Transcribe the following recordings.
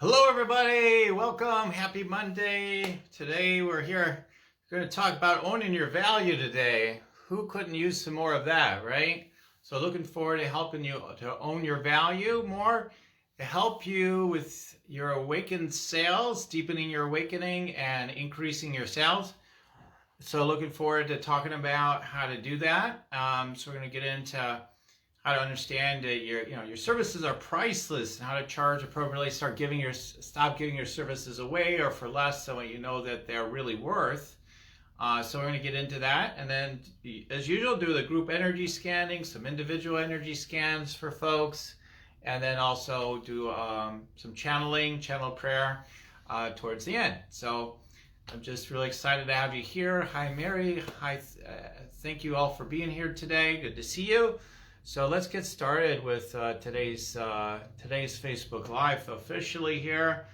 Hello, everybody. Welcome. Happy Monday. Today we're here. We're going to talk about owning your value today. Who couldn't use some more of that, right? So looking forward to helping you to own your value more, to help you with your awakened sales, deepening your awakening and increasing your sales. So looking forward to talking about how to do that. So we're going to get into how to understand that your services are priceless and how to charge appropriately. Stop giving your services away or for less than what you know that they're really worth. So we're going to get into that, and then as usual, do the group energy scanning, some individual energy scans for folks, and then also do some channel prayer towards the end. So I'm just really excited to have you here. Hi, Mary. Hi. Thank you all for being here today. Good to see you. So let's get started with today's Facebook Live officially here.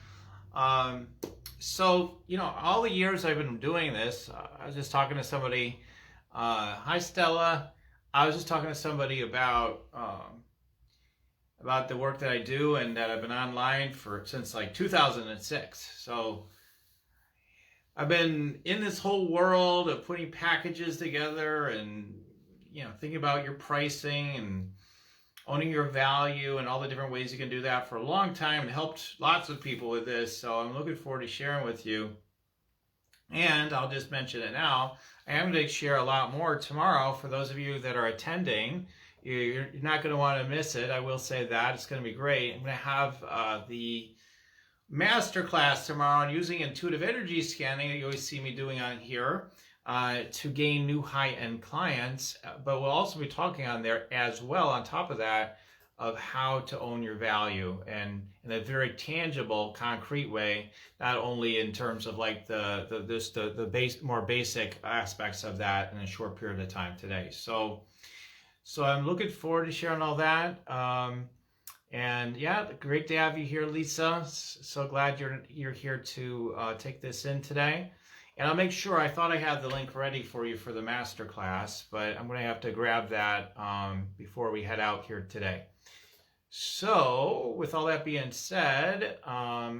So, all the years I've been doing this, I was just talking to somebody. Hi, Stella. I was just talking to somebody about the work that I do and that I've been online since like 2006. So I've been in this whole world of putting packages together and thinking about your pricing and owning your value and all the different ways you can do that for a long time, and helped lots of people with this. So I'm looking forward to sharing with you. And I'll just mention it now. I am going to share a lot more tomorrow for those of you that are attending. You're not going to want to miss it. I will say that. It's going to be great. I'm going to have the masterclass tomorrow on using intuitive energy scanning that you always see me doing on here. To gain new high-end clients, but we'll also be talking on there as well, on top of that, of how to own your value, and in a very tangible, concrete way, not only in terms of like the more basic aspects of that in a short period of time today. So I'm looking forward to sharing all that. And yeah, great to have you here, Lisa. So glad you're here to take this in today. And I'll make sure, I thought I had the link ready for you for the masterclass, but I'm going to have to grab that before we head out here today. So with all that being said,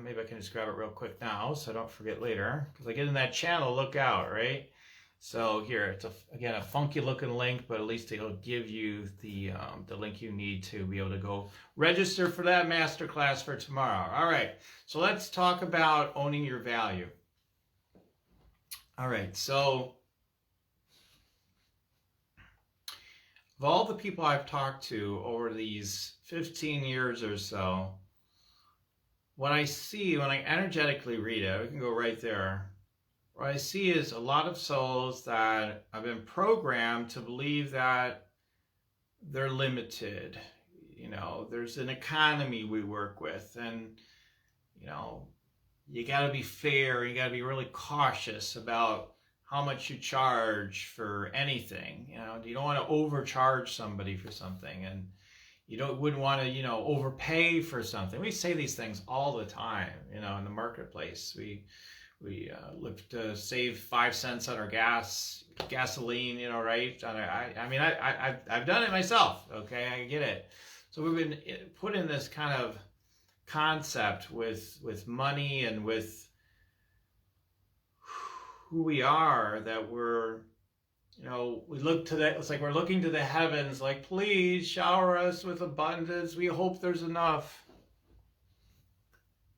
maybe I can just grab it real quick now so I don't forget later. Because I get in that channel, look out, right? So here, it's again a funky looking link, but at least it'll give you the link you need to be able to go register for that masterclass for tomorrow. All right, so let's talk about owning your value. All right, so of all the people I've talked to over these 15 years or so, what I see when I energetically read it, we can go right there, what I see is a lot of souls that have been programmed to believe that they're limited. There's an economy we work with, and you got to be fair. You got to be really cautious about how much you charge for anything. You don't want to overcharge somebody for something, and you wouldn't want to, overpay for something. We say these things all the time, in the marketplace. We look to save 5 cents on our gasoline, right? I've done it myself. Okay, I get it. So we've been put in this kind of concept with money and with who we are, that we're we look to that. It's like we're looking to the heavens, like, please shower us with abundance, we hope there's enough.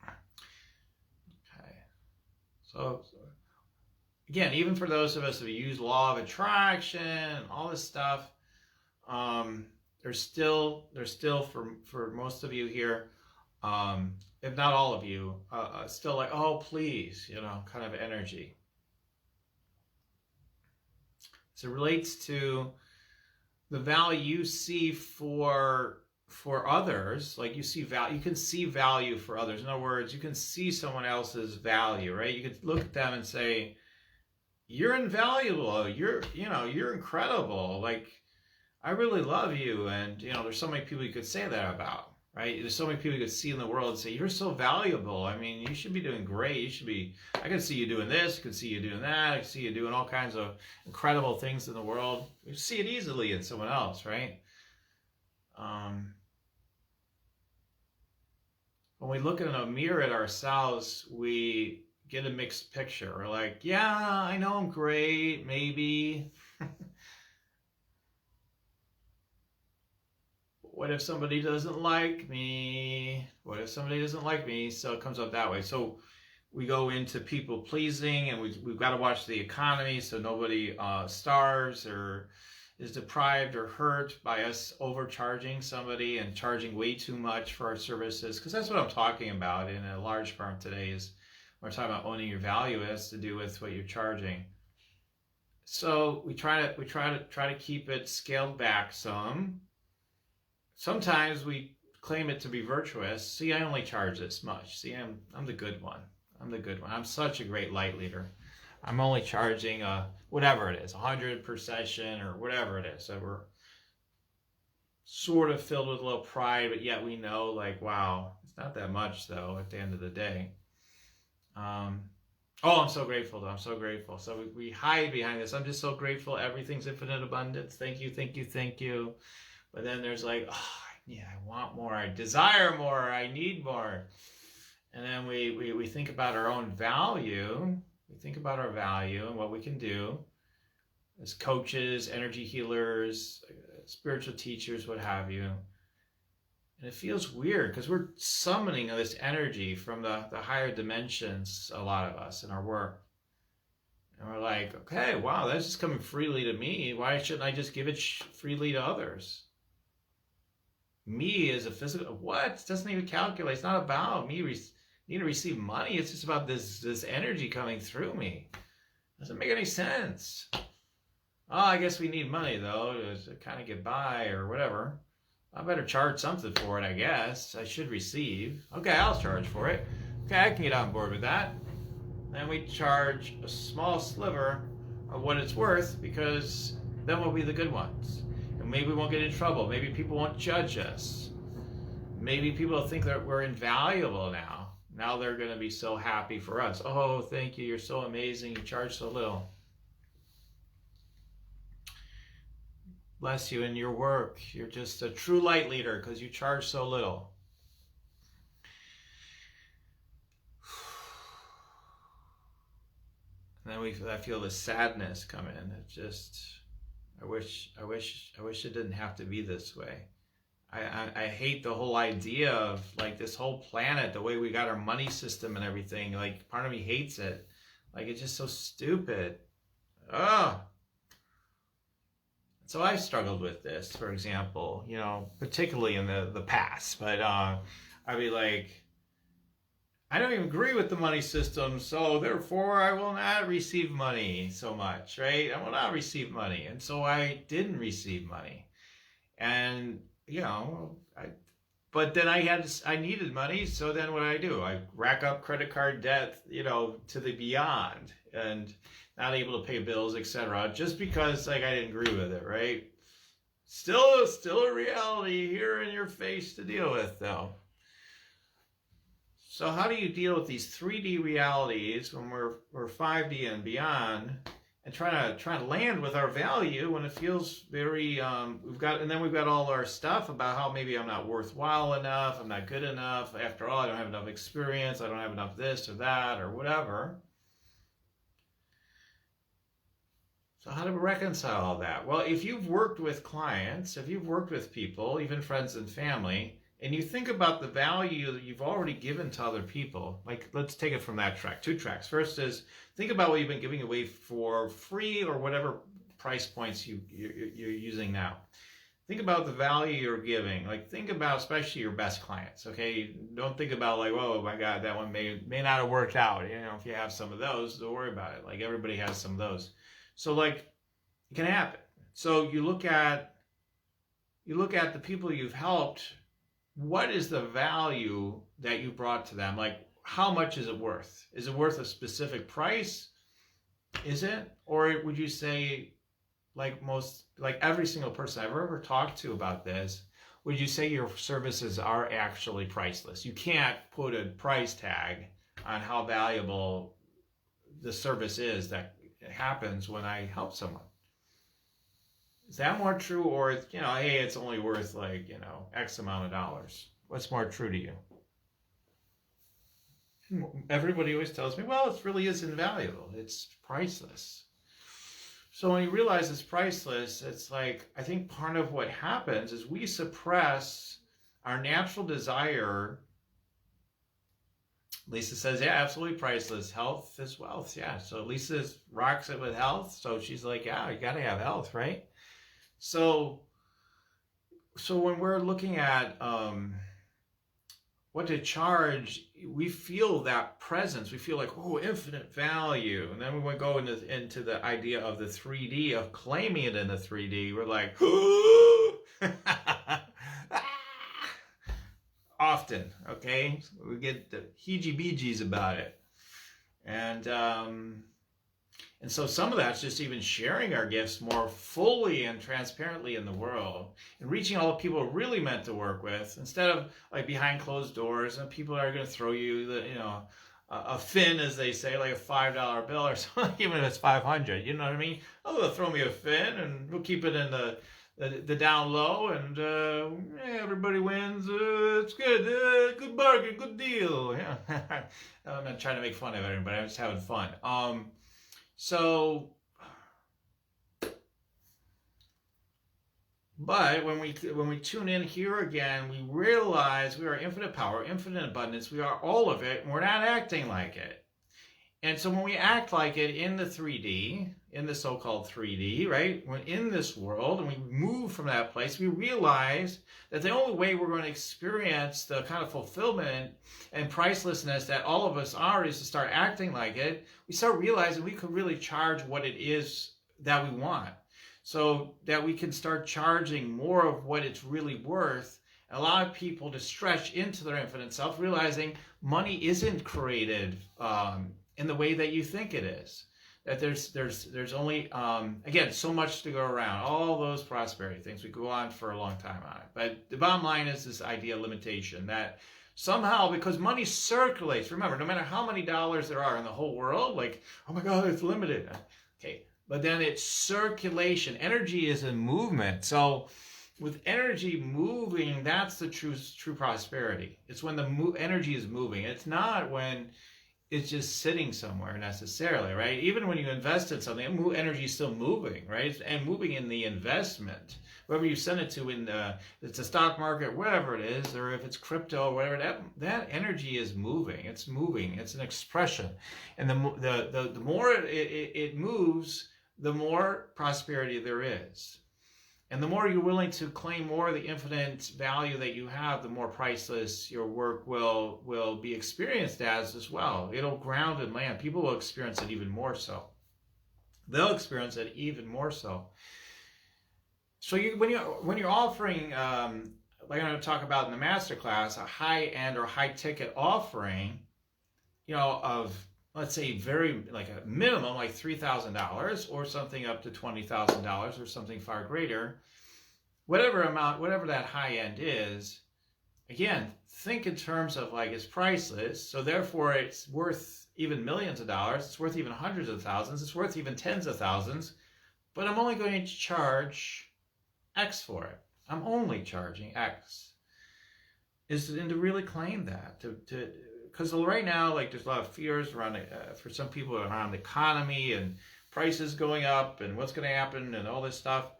Okay, so again, even for those of us who use law of attraction, all this stuff, there's still for most of you here, if not all of you, still like, oh please, kind of energy. So it relates to the value you see for others. Like you can see value for others. In other words, you can see someone else's value, right? You could look at them and say, you're invaluable, you're incredible, like, I really love you. And there's so many people you could say that about, right? There's so many people you could see in the world and say, you're so valuable. I mean, you should be doing great. I can see you doing this, I can see you doing that, I can see you doing all kinds of incredible things in the world. You see it easily in someone else, right? when we look in a mirror at ourselves, we get a mixed picture. We're like, yeah, I know I'm great, maybe. What if somebody doesn't like me? What if somebody doesn't like me? So it comes up that way. So we go into people pleasing, and we've got to watch the economy so nobody starves or is deprived or hurt by us overcharging somebody and charging way too much for our services. Because that's what I'm talking about in a large part today, is we're talking about owning your value. It has to do with what you're charging. So we try to keep it scaled back some. Sometimes we claim it to be virtuous. See, I only charge this much. See, I'm the good one. I'm the good one. I'm such a great light leader. I'm only charging whatever it is, 100 per session or whatever it is. So we're sort of filled with a little pride, but yet we know, like, wow, it's not that much though at the end of the day. Oh, I'm so grateful though. I'm so grateful. So we hide behind this. I'm just so grateful. Everything's infinite abundance. Thank you, thank you, thank you. But then there's like, oh, yeah, I want more. I desire more. I need more. And then we think about our own value. We think about our value and what we can do as coaches, energy healers, spiritual teachers, what have you. And it feels weird because we're summoning this energy from the higher dimensions, a lot of us, in our work. And we're like, okay, wow, that's just coming freely to me. Why shouldn't I just give it freely to others? Me as a physical, what? It doesn't even calculate. It's not about me need to receive money. It's just about this energy coming through me. Doesn't make any sense. Oh, I guess we need money though to kind of get by or whatever. I better charge something for it, I guess. I should receive. Okay, I'll charge for it. Okay, I can get on board with that. Then we charge a small sliver of what it's worth, because then we'll be the good ones. And maybe we won't get in trouble. Maybe people won't judge us. Maybe people think that we're invaluable now. Now they're going to be so happy for us. Oh, thank you. You're so amazing. You charge so little. Bless you in your work. You're just a true light leader because you charge so little. And then I feel the sadness come in. It just, I wish it didn't have to be this way. I hate the whole idea of like this whole planet, the way we got our money system and everything. Like, part of me hates it. Like, it's just so stupid. Ugh. So I've struggled with this, for example, particularly in the past. But I'd be like, I don't even agree with the money system, so therefore I will not receive money so much, right? I will not receive money. And so I didn't receive money. And but then I needed money, so then what do? I rack up credit card debt, to the beyond, and not able to pay bills, etc. Just because I didn't agree with it, right? Still a reality here in your face to deal with, though. So how do you deal with these 3D realities when we're 5D and beyond? And trying to land with our value when it feels very we've got all our stuff about how maybe I'm not worthwhile enough, I'm not good enough, after all I don't have enough experience, I don't have enough this or that or whatever. So how do we reconcile all that? Well, if you've worked with clients, if you've worked with people, even friends and family, and you think about the value that you've already given to other people, like, let's take it from that track, 2 tracks. First is, think about what you've been giving away for free or whatever price points you're using now. Think about the value you're giving. Like, think about especially your best clients, okay? Don't think about like, oh my God, that one may not have worked out. If you have some of those, don't worry about it. Like, everybody has some of those. So like, it can happen. So you look at the people you've helped. What is the value that you brought to them? Like, how much is it worth? Is it worth a specific price? Is it? Or would you say, like every single person I've ever talked to about this, would you say your services are actually priceless? You can't put a price tag on how valuable the service is that happens when I help someone. Is that more true, or hey, it's only worth X amount of dollars? What's more true to you? everybody always tells me, well, it really is invaluable. It's priceless. So when you realize it's priceless, it's like, I think part of what happens is we suppress our natural desire. Lisa says, yeah, absolutely priceless. Health is wealth. Yeah. So Lisa rocks it with health. So she's like, yeah, you got to have health, right? So when we're looking at what to charge, we feel that presence. We feel like, oh, infinite value. And then when we go into the idea of the 3D, of claiming it in the 3D, we're like, often, okay? We get the heebie-jeebies about it. And so some of that's just even sharing our gifts more fully and transparently in the world and reaching all the people we're really meant to work with, instead of like behind closed doors and people are going to throw you a fin, as they say, like a $5 bill or something, even if it's 500, you know what I mean? Oh, they'll throw me a fin and we'll keep it in the down low, and everybody wins. It's good. Good bargain. Good deal. Yeah. I'm not trying to make fun of everybody. I'm just having fun. But when we tune in here again, we realize we are infinite power, infinite abundance. We are all of it, and we're not acting like it. And so when we act like it in the 3D, in the so-called 3D, right? When in this world and we move from that place, we realize that the only way we're going to experience the kind of fulfillment and pricelessness that all of us are is to start acting like it. We start realizing we could really charge what it is that we want, so that we can start charging more of what it's really worth. Allow people to stretch into their infinite self, realizing money isn't created in the way that you think it is. That there's only, again, so much to go around. All those prosperity things. We could go on for a long time on it. But the bottom line is this idea of limitation, that somehow, because money circulates, remember, no matter how many dollars there are in the whole world, like, oh my God, it's limited. Okay, but then it's circulation. Energy is in movement. So with energy moving, that's the true prosperity. It's when the energy is moving. It's not when it's just sitting somewhere necessarily, right? Even when you invest in something, energy is still moving, right? And moving in the investment. Whoever you send it to, it's a stock market, whatever it is, or if it's crypto, whatever, that energy is moving. It's moving. It's an expression. And the more it moves, the more prosperity there is. And the more you're willing to claim more of the infinite value that you have, the more priceless your work will be experienced as well. It'll ground and land. People will experience it even more so. They'll experience it even more so. So when you're offering, like I'm going to talk about in the masterclass, a high-end or high-ticket offering, of, let's say, like a minimum, like $3,000 or something up to $20,000 or something far greater, whatever that high end is, again, think in terms of like it's priceless. So therefore it's worth even millions of dollars. It's worth even hundreds of thousands. It's worth even tens of thousands, but I'm only going to charge X for it. I'm only charging X. And to really claim that, because right now, like, there's a lot of fears around for some people around the economy and prices going up and what's going to happen and all this stuff.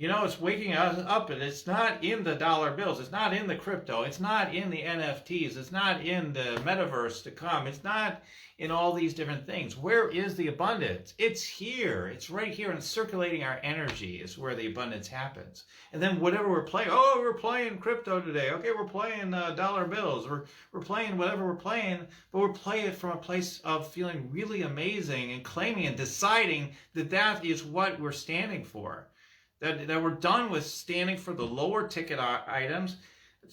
It's waking us up, and it's not in the dollar bills. It's not in the crypto. It's not in the NFTs. It's not in the metaverse to come. It's not in all these different things. Where is the abundance? It's here. It's right here, and it's circulating our energy is where the abundance happens. And then whatever we're playing, we're playing crypto today. Okay, we're playing dollar bills. We're playing whatever we're playing, but we're playing it from a place of feeling really amazing and claiming and deciding that is what we're standing for. That we're done with standing for the lower ticket items,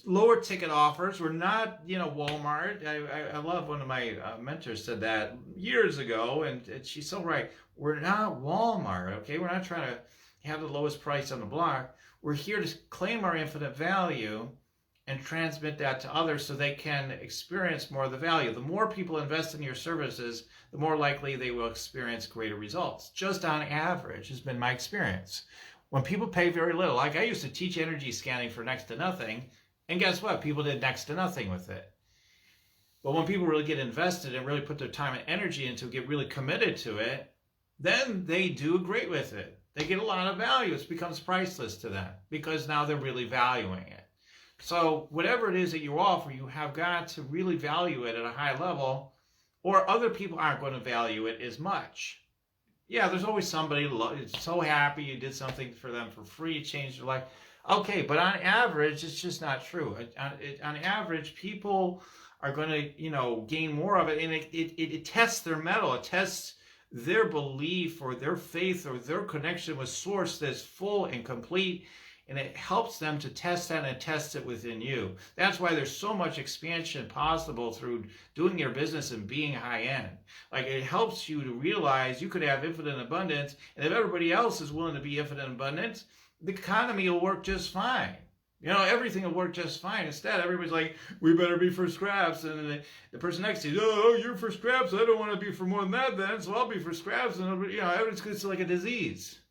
lower ticket offers. We're not, Walmart. I love one of my mentors said that years ago, and she's so right. We're not Walmart, okay? We're not trying to have the lowest price on the block. We're here to claim our infinite value and transmit that to others so they can experience more of the value. The more people invest in your services, the more likely they will experience greater results. Just on average has been my experience. When people pay very little, like I used to teach energy scanning for next to nothing, and guess what? People did next to nothing with it. But when people really get invested and really put their time and energy into it, get really committed to it, then they do great with it. They get a lot of value. It becomes priceless to them because now they're really valuing it. So whatever it is that you offer, you have got to really value it at a high level, or other people aren't going to value it as much. Yeah, there's always somebody so happy you did something for them for free, changed their life. Okay, but on average, it's just not true. On average, people are going to, gain more of it, and it tests their mettle. It tests their belief or their faith or their connection with Source that's full and complete, and it helps them to test that and test it within you. That's why there's so much expansion possible through doing your business and being high end. Like, it helps you to realize you could have infinite abundance, and if everybody else is willing to be infinite abundance, the economy will work just fine. Everything will work just fine. Instead, everybody's like, we better be for scraps. And the person next to you, oh, you're for scraps. I don't want to be for more than that then, so I'll be for scraps. And, it's like a disease.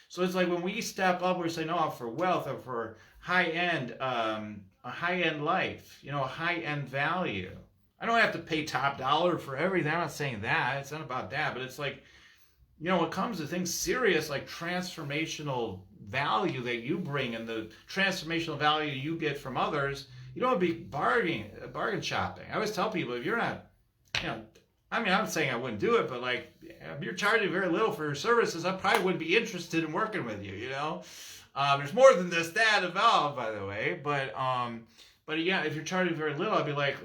So it's like when we step up, we say, no, I'm for wealth, or for high-end, a high-end life, a high-end value. I don't have to pay top dollar for everything. I'm not saying that. It's not about that. But it's like, when it comes to things serious like transformational value that you bring and the transformational value you get from others, you don't want to be bargain shopping. I always tell people, if you're not, I'm not saying I wouldn't do it, but like, if you're charging very little for your services, I probably wouldn't be interested in working with you, There's more than that involved, by the way, but yeah, if you're charging very little, I'd be like,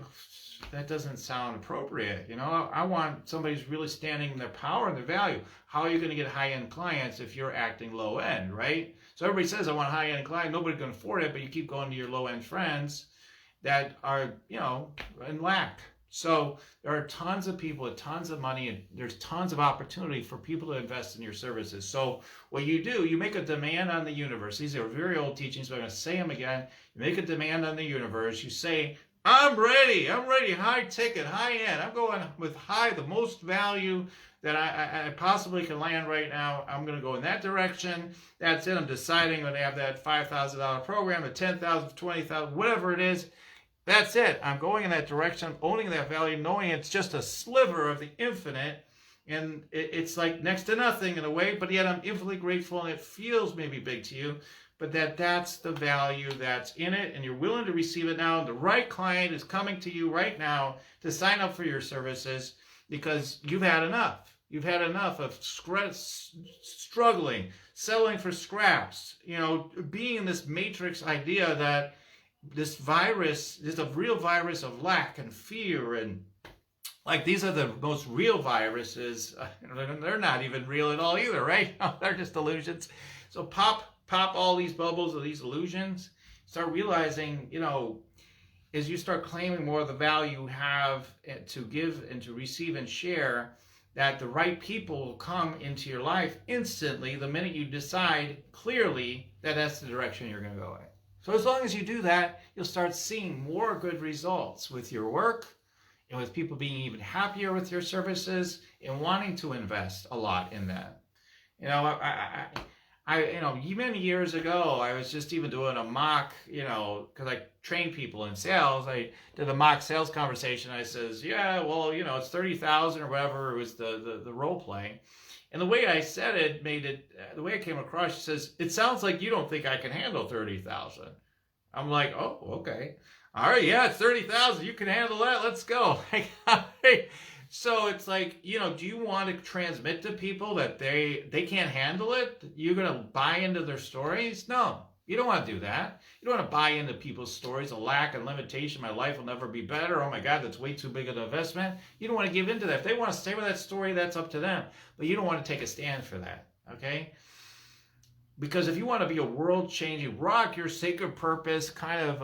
that doesn't sound appropriate. I want somebody who's really standing in their power and their value. How are you going to get high-end clients if you're acting low-end, right? So everybody says, I want a high-end client. Nobody can afford it, but you keep going to your low-end friends that are, in lack. So there are tons of people with tons of money, and there's tons of opportunity for people to invest in your services. So what you do, you make a demand on the universe. These are very old teachings, but I'm going to say them again. You make a demand on the universe. You say, I'm ready, high ticket, high end. I'm going with the most value that I possibly can land right now. I'm going to go in that direction. That's it. I'm deciding when I have that $5,000 program, a $10,000, $20,000, whatever it is. That's it. I'm going in that direction, owning that value, knowing it's just a sliver of the infinite. And it's like next to nothing in a way, but yet I'm infinitely grateful, and it feels maybe big to you. But that's the value that's in it, and you're willing to receive it now. The right client is coming to you right now to sign up for your services because you've had enough. You've had enough of struggling, selling for scraps, being in this matrix idea that this virus is a real virus of lack and fear, and like these are the most real viruses. They're not even real at all either, right? They're just illusions. So pop all these bubbles of these illusions, start realizing, as you start claiming more of the value you have to give and to receive and share, that the right people will come into your life instantly the minute you decide clearly that that's the direction you're going to go in. So as long as you do that, you'll start seeing more good results with your work and with people being even happier with your services and wanting to invest a lot in that. Many years ago, I was just even doing a mock, because I train people in sales. I did a mock sales conversation. I says, yeah, well, it's 30,000 or whatever. It was the role play. And the way I said it the way I came across, she says, it sounds like you don't think I can handle 30,000. I'm like, oh, okay. All right, yeah, it's 30,000. You can handle that. Let's go. So it's like, do you want to transmit to people that they can't handle it? You're going to buy into their stories? No, you don't want to do that. You don't want to buy into people's stories of lack and limitation. My life will never be better. Oh my God, that's way too big of an investment. You don't want to give into that. If they want to stay with that story, that's up to them. But you don't want to take a stand for that, okay? Because if you want to be a world-changing, rock your sacred purpose kind of,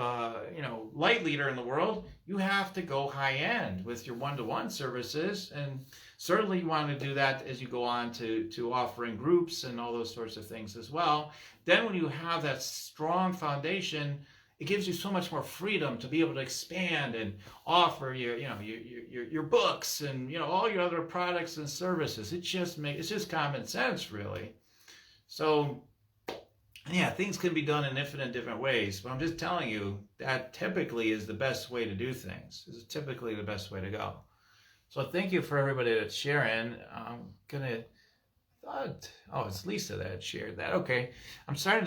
light leader in the world, you have to go high-end with your one-to-one services. And certainly you want to do that as you go on to offering groups and all those sorts of things as well. Then when you have that strong foundation, it gives you so much more freedom to be able to expand and offer your books and, all your other products and services. It's just common sense, really. So And yeah, things can be done in infinite different ways, but I'm just telling you that typically is the best way to do things. This is typically the best way to go. So thank you for everybody that's sharing. I'm gonna oh, it's Lisa that shared that. Okay, I'm starting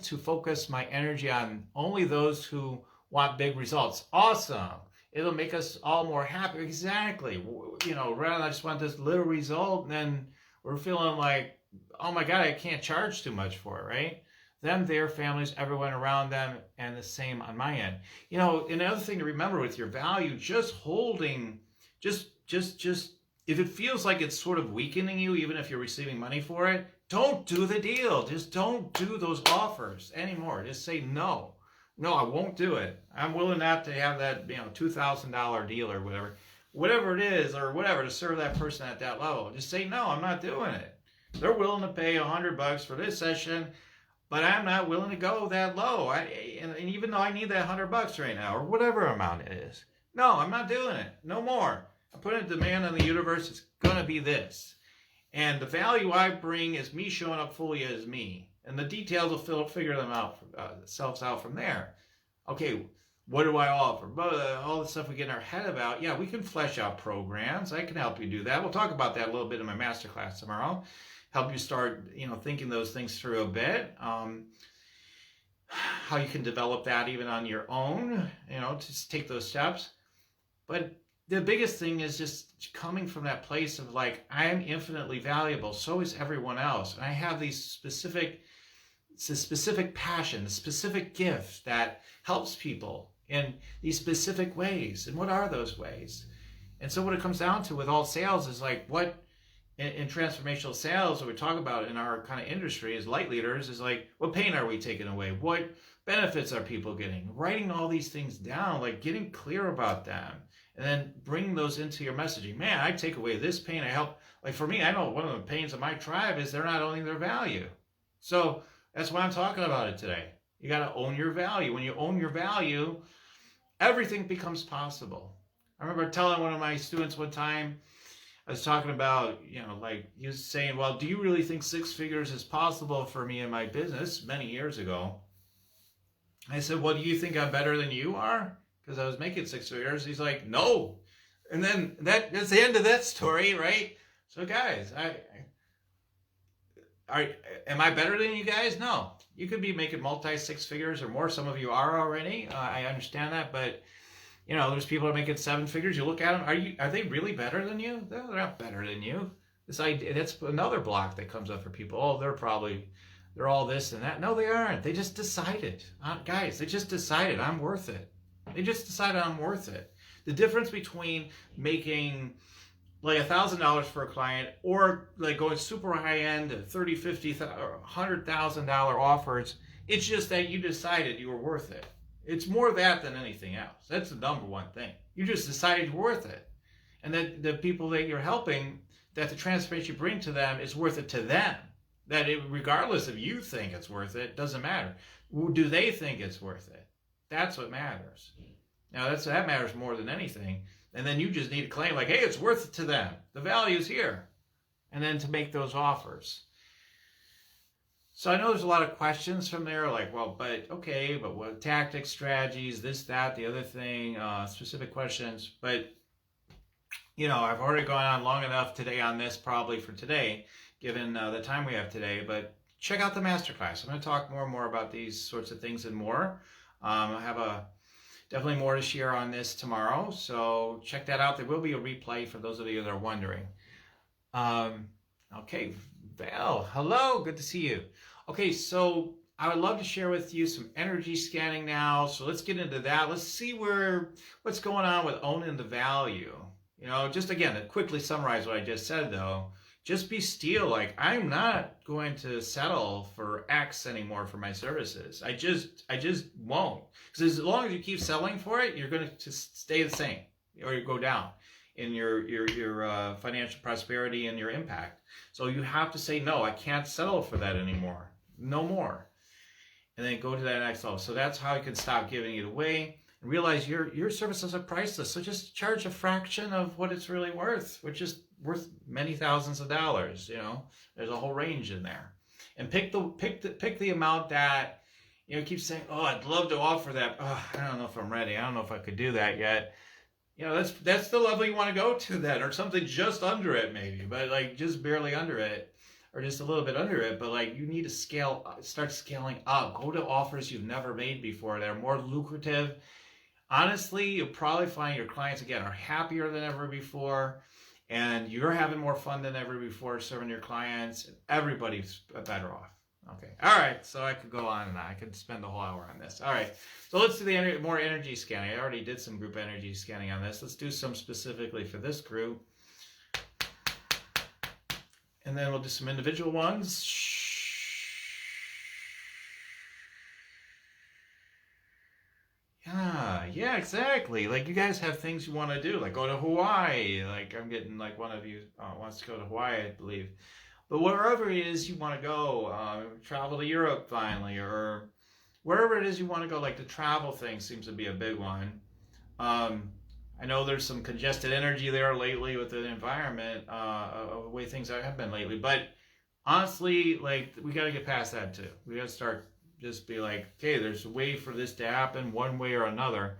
to focus my energy on only those who want big results. Awesome. It'll make us all more happy. Exactly. You know, rather than I just want this little result, and then we're feeling like, oh my God, I can't charge too much for it, right? Them, their families, everyone around them, and the same on my end. You know, another thing to remember with your value, just holding, just if it feels like it's sort of weakening you, even if you're receiving money for it, don't do the deal. Just don't do those offers anymore. Just say no. No, I won't do it. I'm willing not to have that, $2,000 deal or whatever it is, or whatever, to serve that person at that level. Just say no. I'm not doing it. They're willing to pay $100 for this session, but I'm not willing to go that low. And even though I need that $100 right now, or whatever amount it is, no, I'm not doing it. No more. I'm putting a demand on the universe. It's going to be this. And the value I bring is me showing up fully as me. And the details will figure themselves out from there. Okay, what do I offer? All the stuff we get in our head about, yeah, we can flesh out programs. I can help you do that. We'll talk about that a little bit in my masterclass tomorrow. Help you start, thinking those things through a bit. How you can develop that even on your own, to take those steps. But the biggest thing is just coming from that place of like, I am infinitely valuable. So is everyone else. And I have these specific passion, a specific gift that helps people in these specific ways. And what are those ways? And so what it comes down to with all sales is like, what in transformational sales, what we talk about in our kind of industry as light leaders is like, what pain are we taking away? What benefits are people getting? Writing all these things down, like getting clear about them, and then bringing those into your messaging. Man, I take away this pain. I help. Like for me, I know one of the pains of my tribe is they're not owning their value. So that's why I'm talking about it today. You got to own your value. When you own your value, everything becomes possible. I remember telling one of my students one time, I was talking about, like he was saying, well, do you really think 6 figures is possible for me in my business many years ago? I said, well, do you think I'm better than you are? Because I was making 6 figures. He's like, no. And then that's the end of that story, right? So guys, am I better than you guys? No. You could be making multi 6 figures or more. Some of you are already. I understand that, but there's people that are making 7 figures. You look at them. Are they really better than you? No, they're not better than you. This idea, that's another block that comes up for people. Oh, they're all this and that. No, they aren't. They just decided. Guys, they just decided I'm worth it. They just decided I'm worth it. The difference between making like $1,000 for a client or like going super high end, $30,000, $50,000, or $100,000 offers, it's just that you decided you were worth it. It's more that than anything else. That's the number one thing. You just decided you're worth it. And that the people that you're helping, that the transformation you bring to them is worth it to them. That regardless if you think it's worth it, doesn't matter. Do they think it's worth it? That's what matters. Now that matters more than anything. And then you just need to claim like, hey, it's worth it to them. The value's here. And then to make those offers. So I know there's a lot of questions from there, like, well, but what tactics, strategies, this, that, the other thing, specific questions. But, I've already gone on long enough today on this, probably for today, given the time we have today. But check out the masterclass. I'm going to talk more and more about these sorts of things and more. I have definitely more to share on this tomorrow. So check that out. There will be a replay for those of you that are wondering. Okay, Val, hello, good to see you. Okay, so I would love to share with you some energy scanning now. So let's get into that. Let's see what's going on with owning the value. Just again, to quickly summarize what I just said though, just be still. Like, I'm not going to settle for X anymore for my services. I just won't. Because as long as you keep selling for it, you're going to stay the same or you go down in your financial prosperity and your impact. So you have to say, no, I can't settle for that anymore. No more. And then go to that next level. So that's how you can stop giving it away and realize your services are priceless. So just charge a fraction of what it's really worth, which is worth many thousands of dollars. There's a whole range in there. and pick the amount that, you know, keep saying, oh, I'd love to offer that. Oh, I don't know if I'm ready. I don't know if I could do that yet. You know, that's the level you want to go to then, or something just under it maybe, but like just barely under it, or just a little bit under it. But like you need to start scaling up. Go to offers you've never made before that are more lucrative. Honestly, you'll probably find your clients again are happier than ever before, and you're having more fun than ever before serving your clients. And everybody's better off. Okay. All right. So I could go on and on. I could spend the whole hour on this. All right. So let's do the more energy scanning. I already did some group energy scanning on this. Let's do some specifically for this group. And then we'll do some individual ones. Yeah, exactly. Like you guys have things you want to do, like go to Hawaii. Like I'm getting like one of you wants to go to Hawaii, I believe. But wherever it is you want to go, travel to Europe finally, or wherever it is you want to go, like the travel thing seems to be a big one. I know there's some congested energy there lately with the environment, the way things have been lately. But honestly, like we got to get past that too. We got to start just be like, okay, there's a way for this to happen one way or another.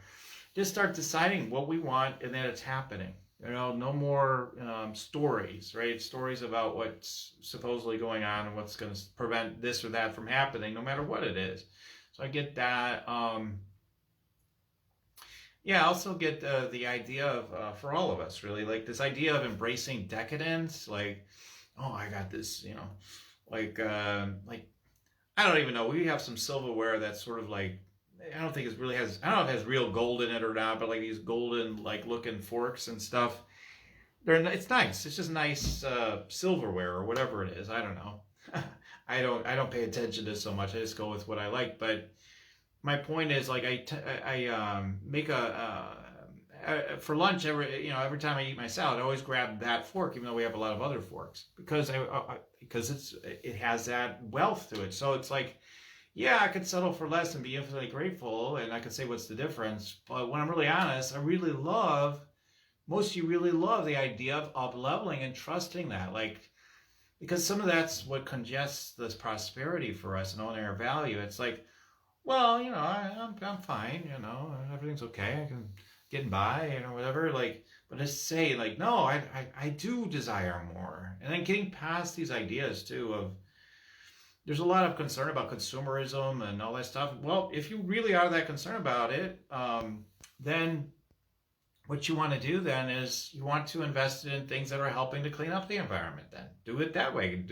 Just start deciding what we want and then it's happening. You know, no more stories, right? Stories about what's supposedly going on and what's going to prevent this or that from happening, no matter what it is. So I get that. Yeah, I also get the idea of, for all of us, really, like this idea of embracing decadence. Like, oh, I got this, you know, like I don't even know. We have some silverware that's sort of like, I don't think it really has, I don't know if it has real gold in it or not, but like these golden like looking forks and stuff. It's nice. It's just nice silverware or whatever it is. I don't know. I don't pay attention to so much. I just go with what I like. But my point is like I make for lunch every time I eat my salad, I always grab that fork, even though we have a lot of other forks, because it has that wealth to it. So it's like, yeah, I could settle for less and be infinitely grateful, and I could say what's the difference. But when I'm really honest, most of you really love the idea of up-leveling and trusting that, like, because some of that's what congests this prosperity for us and owning our value. It's like, well, you know, I'm fine, you know, everything's okay, I can get by, you know, whatever, like, but to say, like, no, I do desire more. And then getting past these ideas, too, of, there's a lot of concern about consumerism and all that stuff. Well, if you really are that concerned about it, then what you want to do then is you want to invest in things that are helping to clean up the environment. Then do it that way.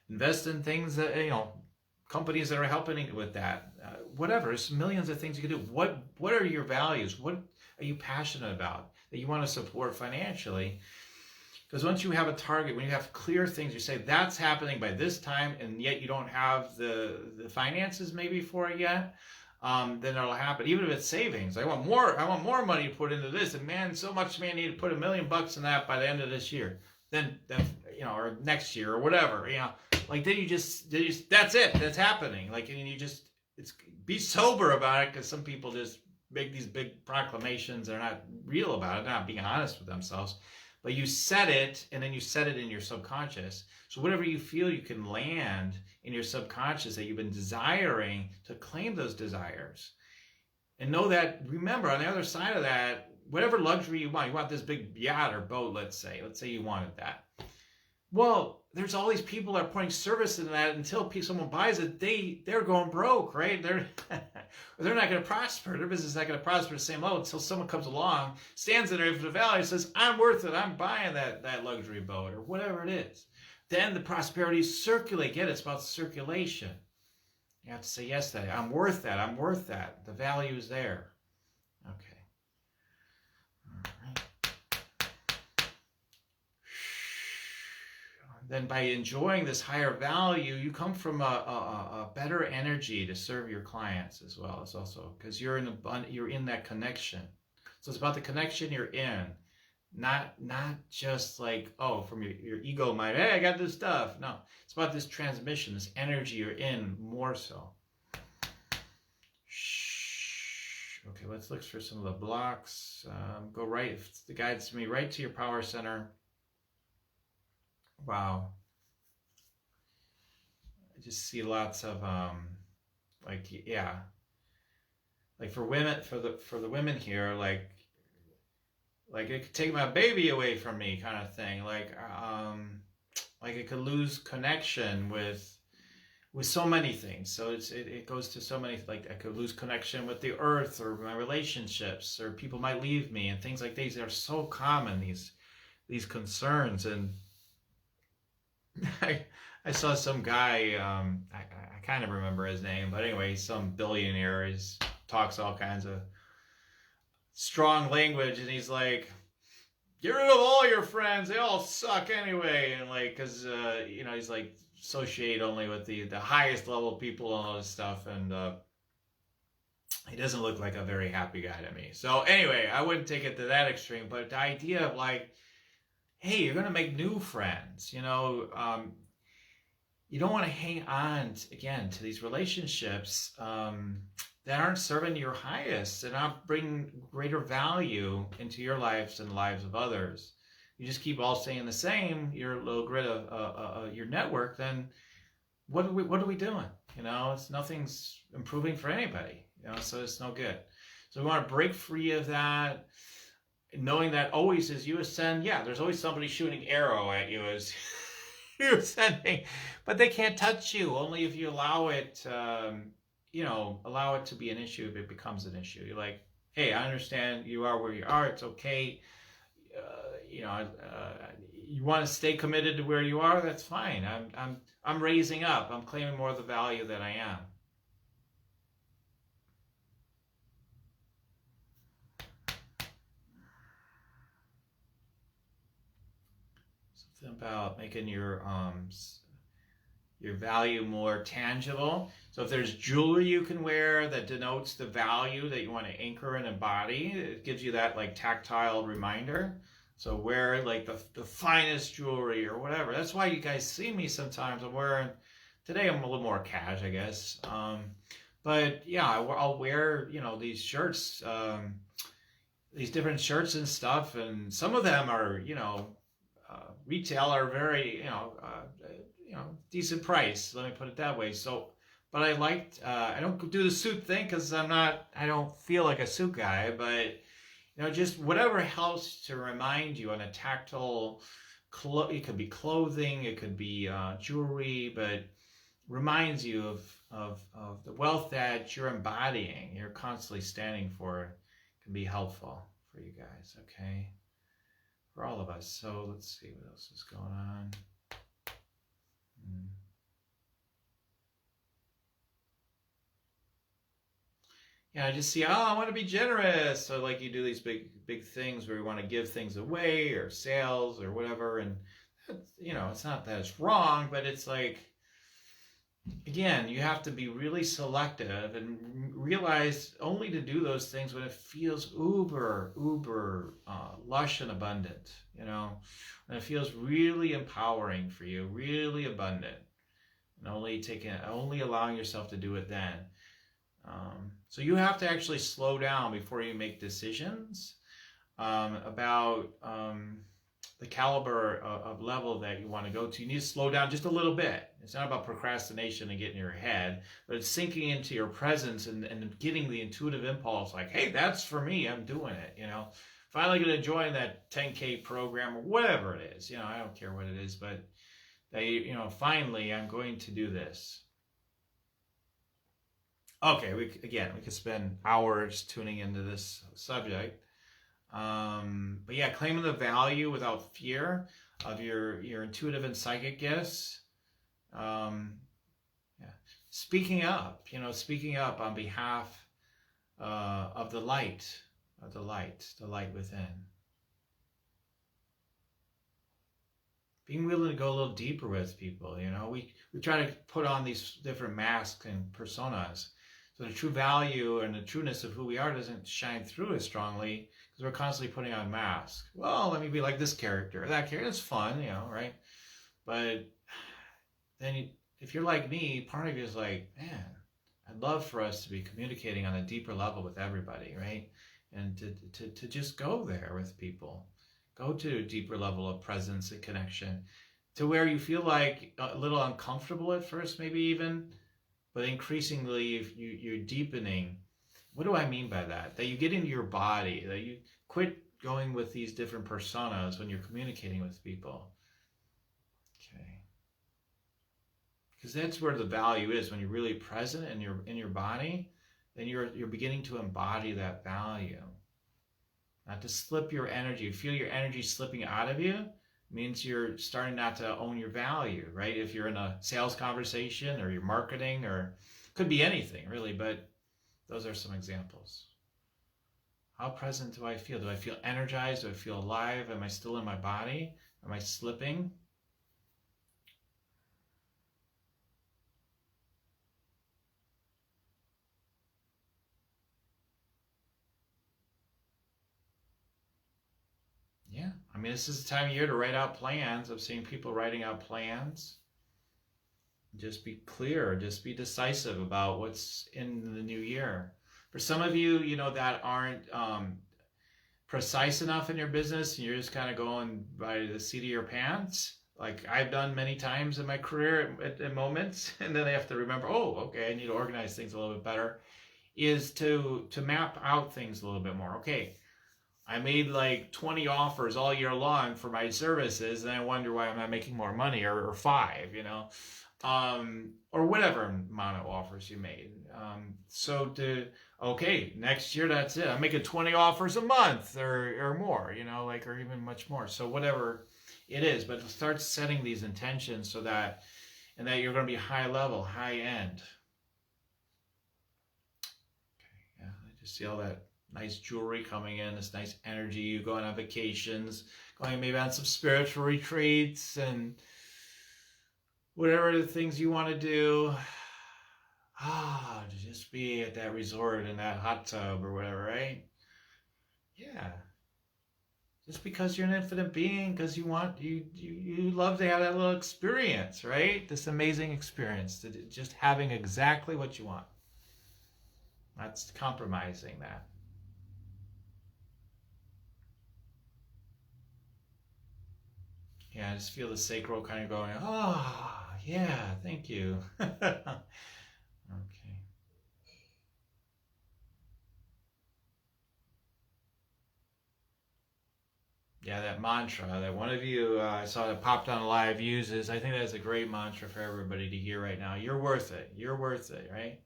Invest in things that, you know, companies that are helping with that. Whatever, there's millions of things you can do. What are your values? What are you passionate about that you want to support financially? Because once you have a target, when you have clear things, you say that's happening by this time, and yet you don't have the finances maybe for it yet, then it'll happen. Even if it's savings, I want more money to put into this, and man, so much man need to put $1 million in that by the end of this year. Then you know, or next year or whatever, you know, like then you just that's it, that's happening. Like, and you just be sober about it, because some people just make these big proclamations. They're not real about it. They're not being honest with themselves. But you set it, and then you set it in your subconscious. So whatever you feel you can land in your subconscious that you've been desiring, to claim those desires. And know that, remember, on the other side of that, whatever luxury you want this big yacht or boat, let's say you wanted that. Well, there's all these people that are putting service into that. Until someone buys it, they're going broke, right? They're not going to prosper. Their business is not going to prosper at the same level until someone comes along, stands in their infinite value, and says, I'm worth it. I'm buying that luxury boat or whatever it is. Then the prosperity circulate. Get it? It's about circulation. You have to say yes to that. I'm worth that. I'm worth that. The value is there. Okay. Then by enjoying this higher value, you come from a better energy to serve your clients as well. It's also because you're in that connection. So it's about the connection you're in, not just like, oh, from your ego mind, hey, I got this stuff. No, it's about this transmission, this energy you're in more so. Okay, let's look for some of the blocks. Go right, if the guides me right to your power center. Wow. I just see lots of like, yeah, like for women, for the women here, like it could take my baby away from me, kind of thing. Like it could lose connection with so many things. So it goes to so many, like I could lose connection with the earth or my relationships, or people might leave me, and things like these are so common, these concerns. And I saw some guy, I kind of remember his name, but anyway, some billionaire. He talks all kinds of strong language, and he's like, get rid of all your friends, they all suck anyway. And like, because he's like, associate only with the highest level people and all this stuff. And he doesn't look like a very happy guy to me. So anyway, I wouldn't take it to that extreme, but the idea of like, hey, you're going to make new friends, you don't want to hang on again to these relationships that aren't serving your highest and aren't bringing greater value into your lives and the lives of others. You just keep all staying the same, your little grid of your network, then what are we doing? Nothing's improving for anybody, so it's no good. So we want to break free of that, knowing that always as you ascend, there's always somebody shooting arrow at you as you're ascending, but they can't touch you. Only if you allow it, allow it to be an issue, if it becomes an issue. You're like, hey, I understand you are where you are. It's okay. You want to stay committed to where you are. That's fine. I'm raising up. I'm claiming more of the value that I am. Something about making your value more tangible. So if there's jewelry you can wear that denotes the value that you want to anchor and embody, it gives you that like tactile reminder. So wear like the finest jewelry or whatever. That's why you guys see me sometimes. Today I'm a little more cash, I guess. But yeah, I'll wear, these shirts, these different shirts and stuff. And some of them are, retail are very, decent price. Let me put it that way. So, but I don't do the suit thing because I don't feel like a suit guy, but just whatever helps to remind you on a tactile, it could be clothing, it could be jewelry, but reminds you of the wealth that you're embodying, you're constantly standing for, can be helpful for you guys, okay? For all of us. So let's see what else is going on. I just see, I want to be generous. So like you do these big things where you want to give things away or sales or whatever. And, it's not that it's wrong, but it's like, again, you have to be really selective and realize only to do those things when it feels uber lush and abundant, when it feels really empowering for you, really abundant, and only allowing yourself to do it then. So you have to actually slow down before you make decisions about the caliber of level that you want to go to. You need to slow down just a little bit. It's not about procrastination and getting in your head, but it's sinking into your presence and getting the intuitive impulse like, hey, that's for me. I'm doing it, Finally going to join that 10K program or whatever it is. I don't care what it is, but finally I'm going to do this. Okay, we could spend hours tuning into this subject. But yeah, claiming the value without fear of your intuitive and psychic gifts. Speaking up on behalf of the light within. Being willing to go a little deeper with people, we try to put on these different masks and personas. So the true value and the trueness of who we are doesn't shine through as strongly because we're constantly putting on masks. Well, let me be like this character or that character. It's fun, right? But then if you're like me, part of you is like, man, I'd love for us to be communicating on a deeper level with everybody, right? And to just go there with people. Go to a deeper level of presence and connection. to where you feel like a little uncomfortable at first, maybe even, but increasingly you're deepening. What do I mean by that? That you get into your body, that you quit going with these different personas when you're communicating with people. Okay. Because that's where the value is. When you're really present and you're in your body, then you're beginning to embody that value. Not to slip your energy. You feel your energy slipping out of you, means you're starting not to own your value, right? If you're in a sales conversation or you're marketing, or could be anything really, but those are some examples. How present do I feel? Do I feel energized? Do I feel alive? Am I still in my body? Am I slipping? Yeah, I mean, this is the time of year to write out plans. I've seen people writing out plans. Just be clear, just be decisive about what's in the new year. For some of you, that aren't precise enough in your business, and you're just kind of going by the seat of your pants, like I've done many times in my career at moments, and then I have to remember, oh, okay, I need to organize things a little bit better, is to map out things a little bit more. Okay, I made like 20 offers all year long for my services, and I wonder why I'm not making more money, or 5, or whatever amount of offers you made. Okay, next year, that's it. I'm making 20 offers a month or more, or even much more. So whatever it is, but start setting these intentions and that you're going to be high level, high end. Okay, yeah, I just see all that nice jewelry coming in, this nice energy. You going on vacations, going maybe on some spiritual retreats, and whatever the things you want to do. To just be at that resort in that hot tub or whatever, right? Yeah. Just because you're an infinite being, because you love to have that little experience, right? This amazing experience, just having exactly what you want. Not compromising that. Yeah, I just feel the sacral kind of going, yeah, thank you. Okay. Yeah, that mantra that one of you, I saw that popped on live, uses. I think that's a great mantra for everybody to hear right now. You're worth it. You're worth it, right?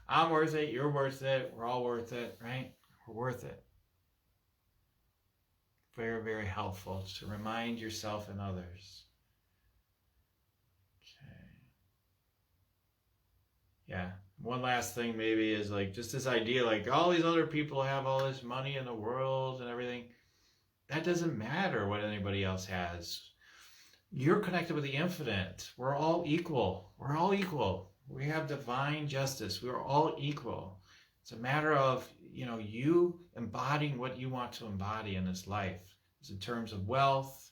I'm worth it. You're worth it. We're all worth it, right? We're worth it. Very, very helpful to remind yourself and others. Okay. Yeah. One last thing maybe is like just this idea, like all these other people have all this money in the world and everything. That doesn't matter what anybody else has. You're connected with the infinite. We're all equal. We're all equal. We have divine justice. We're all equal. It's a matter of, you embodying what you want to embody in this life. It's in terms of wealth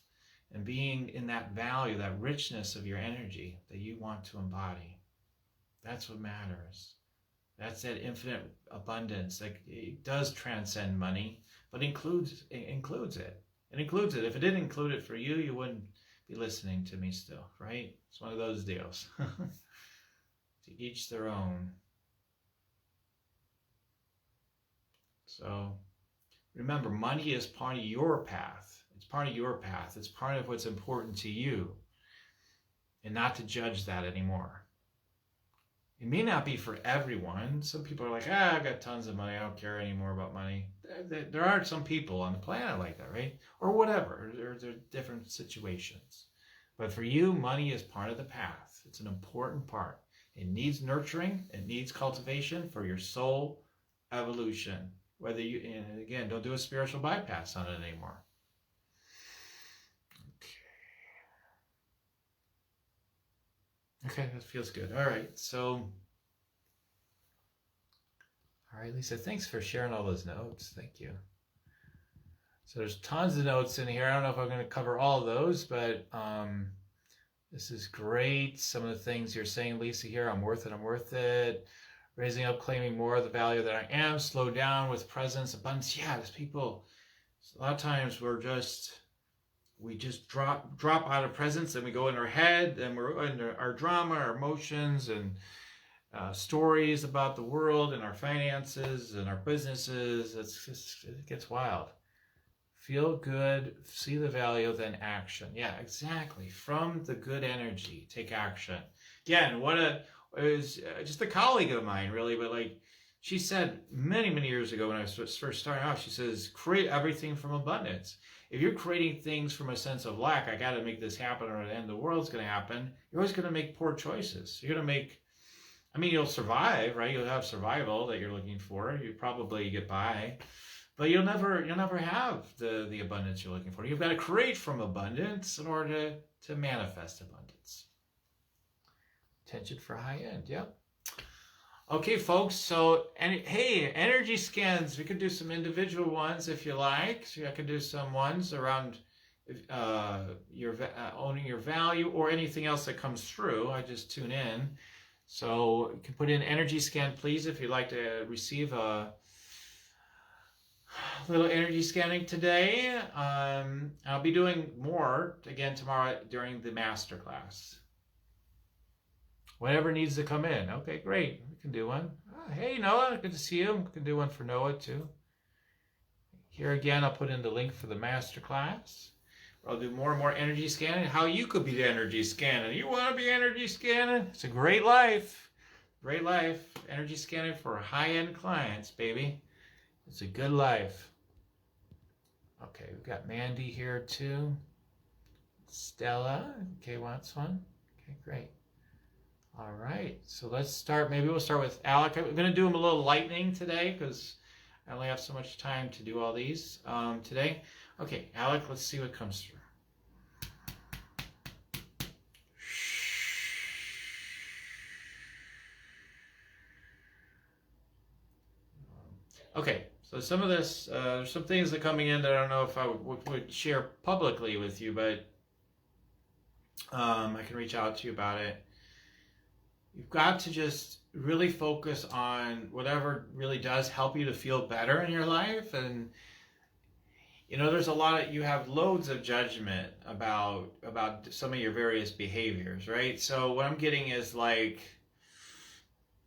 and being in that value, that richness of your energy that you want to embody. That's what matters. That's that infinite abundance. Like, it does transcend money, but includes it. It includes it. If it didn't include it for you, you wouldn't be listening to me still, right? It's one of those deals. To each their own. So remember, money is part of your path. It's part of your path. It's part of what's important to you. And not to judge that anymore. It may not be for everyone. Some people are like, I've got tons of money. I don't care anymore about money. There are some people on the planet like that, right? Or whatever. There are different situations. But for you, money is part of the path. It's an important part. It needs nurturing. It needs cultivation for your soul evolution. And again, don't do a spiritual bypass on it anymore. Okay, that feels good. All right, Lisa, thanks for sharing all those notes. Thank you. So there's tons of notes in here. I don't know if I'm going to cover all of those, but this is great. Some of the things you're saying, Lisa, here, I'm worth it. Raising up, claiming more of the value that I am. Slow down with presence, abundance. Yeah, there's people, a lot of times we're just we just drop out of presence, and we go in our head, and we're in our drama, our emotions, and stories about the world and our finances and our businesses. It gets wild. Feel good, see the value, then action. Yeah, exactly. From the good energy, take action. Again, it was just a colleague of mine, really, but like she said many, many years ago when I was first starting out, she says, create everything from abundance. If you're creating things from a sense of lack, I got to make this happen or then the world's going to happen, you're always going to make poor choices. You're going to make, I mean, you'll survive, right? You'll have survival that you're looking for. You probably get by, but you'll never have the abundance you're looking for. You've got to create from abundance in order to manifest abundance. Attention for high end, yeah. Okay, folks, so, hey, energy scans, we could do some individual ones if you like. So I could do some ones around your owning your value or anything else that comes through. I just tune in. So you can put in energy scan, please, if you'd like to receive a little energy scanning today. I'll be doing more, again, tomorrow during the masterclass. Whatever needs to come in. Okay, great. We can do one. Oh, hey, Noah, good to see you. We can do one for Noah, too. Here again, I'll put in the link for the masterclass. I'll do more and more energy scanning. How you could be the energy scanning. You want to be energy scanning? It's a great life. Great life. Energy scanning for high-end clients, baby. It's a good life. Okay, we've got Mandy here, too. Stella, okay, wants one. Okay, great. All right, so let's start. Maybe we'll start with Alec. I'm going to do him a little lightning today because I only have so much time to do all these today. Okay, Alec, let's see what comes through. Okay, so some of this, there's some things that are coming in that I don't know if I would share publicly with you, but I can reach out to you about it. You've got to just really focus on whatever really does help you to feel better in your life. And, you know, there's you have loads of judgment about some of your various behaviors, right? So what I'm getting is like,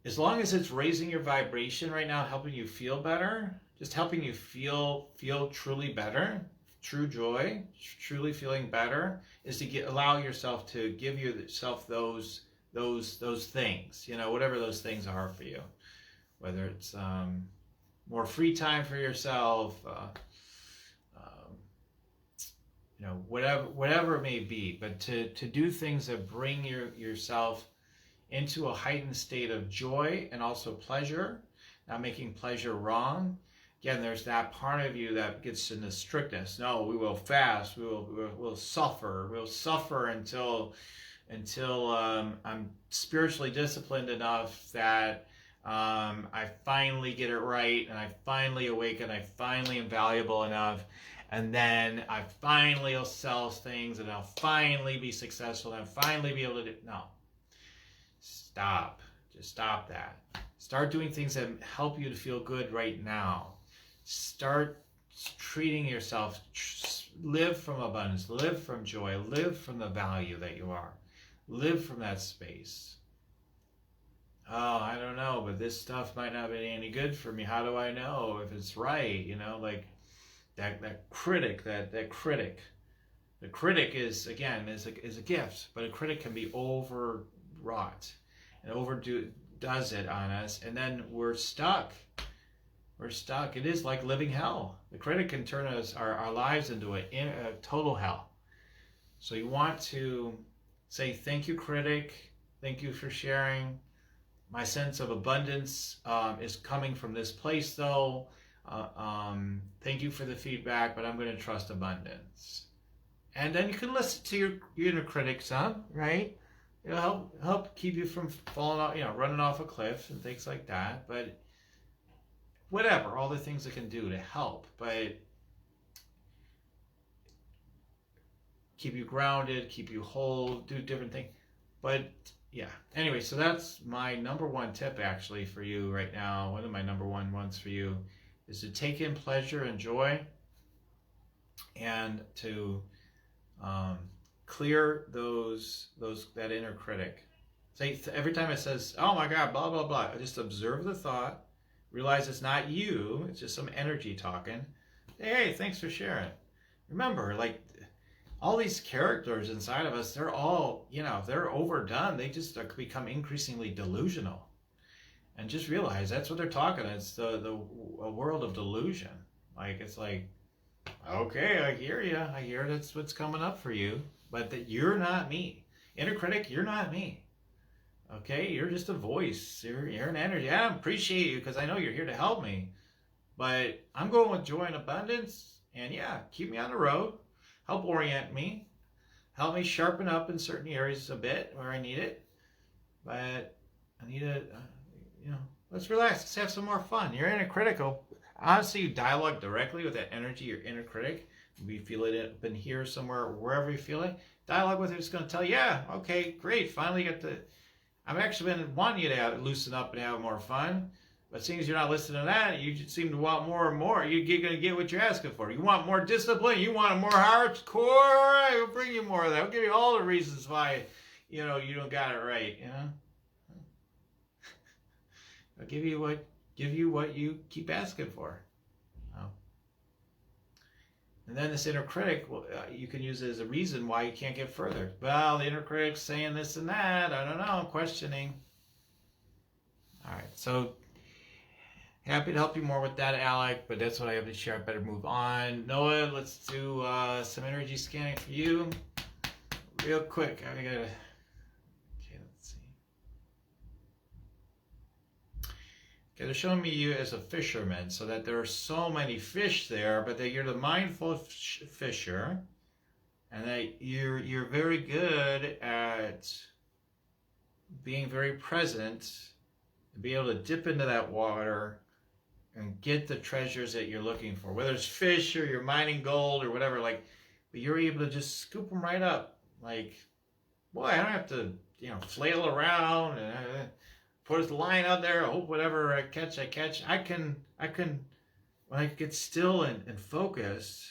as long as it's raising your vibration right now, helping you feel better, just helping you feel truly better, true joy, truly feeling better, is to allow yourself to give yourself those things, you know, whatever those things are for you, whether it's more free time for yourself, you know, whatever it may be, but to do things that bring yourself into a heightened state of joy and also pleasure, not making pleasure wrong. Again, there's that part of you that gets into strictness. No, we will fast. We'll suffer. We'll suffer until I'm spiritually disciplined enough that I finally get it right, and I finally awaken. I finally am valuable enough, and then I finally will sell things, and I'll finally be successful, and I'll finally be able to do. No. Stop. Just stop that. Start doing things that help you to feel good right now. Start treating yourself. Live from abundance. Live from joy. Live from the value that you are. Live from that space. Oh, I don't know, but this stuff might not be any good for me. How do I know if it's right? You know, like that critic, that critic. The critic is a gift, but a critic can be overwrought and does it on us, and then we're stuck. We're stuck. It is like living hell. The critic can turn our lives into a total hell. So you want to say, thank you, critic. Thank you for sharing. My sense of abundance is coming from this place, though. Thank you for the feedback, but I'm going to trust abundance. And then you can listen to your inner critic some, right? It'll help keep you from falling off, running off a cliff and things like that. But whatever, all the things it can do to help, but keep you grounded, keep you whole, do different things. But yeah, anyway, so that's my number one tip actually for you right now. One of my number one ones for you is to take in pleasure and joy, and to Um, clear that inner critic. Say every time it says, "Oh my God," blah blah blah. Just observe the thought. Realize it's not you. It's just some energy talking. Hey, thanks for sharing. Remember, like all these characters inside of us, they're all, they're overdone. They just become increasingly delusional. And just realize that's what they're talking. It's the a world of delusion. Like it's like, okay, I hear you. I hear that's what's coming up for you, but that you're not me. Inner critic, you're not me. Okay, you're just a voice. You're an energy. I appreciate you because I know you're here to help me. But I'm going with joy and abundance. And yeah, keep me on the road. Help orient me. Help me sharpen up in certain areas a bit where I need it. But I need to, let's relax. Let's have some more fun. Your inner critical. Honestly, you dialogue directly with that energy, your inner critic. We feel it up in here somewhere, wherever you feel it. Dialogue with it is going to tell you, yeah, okay, great. Finally get the... I've actually been wanting you to loosen up and have more fun. But seeing as you're not listening to that, you seem to want more and more. You're going to get what you're asking for. You want more discipline? You want more hardcore? I'll bring you more of that. I'll give you all the reasons why, you don't got it right, I'll give you what you keep asking for. And then this inner critic, you can use it as a reason why you can't get further. Well, the inner critic's saying this and that. I don't know. I'm questioning. All right. So happy to help you more with that, Alec. But that's what I have to share. I better move on. Noah, let's do some energy scanning for you. Real quick. I gotta... They're showing me you as a fisherman, so that there are so many fish there, but that you're the mindful fisher, and that you're very good at being very present, and be able to dip into that water and get the treasures that you're looking for, whether it's fish or you're mining gold or whatever. But you're able to just scoop them right up. Like, boy, I don't have to, flail around and. Put the line out there, I hope whatever I catch. I can, when I get still and focused,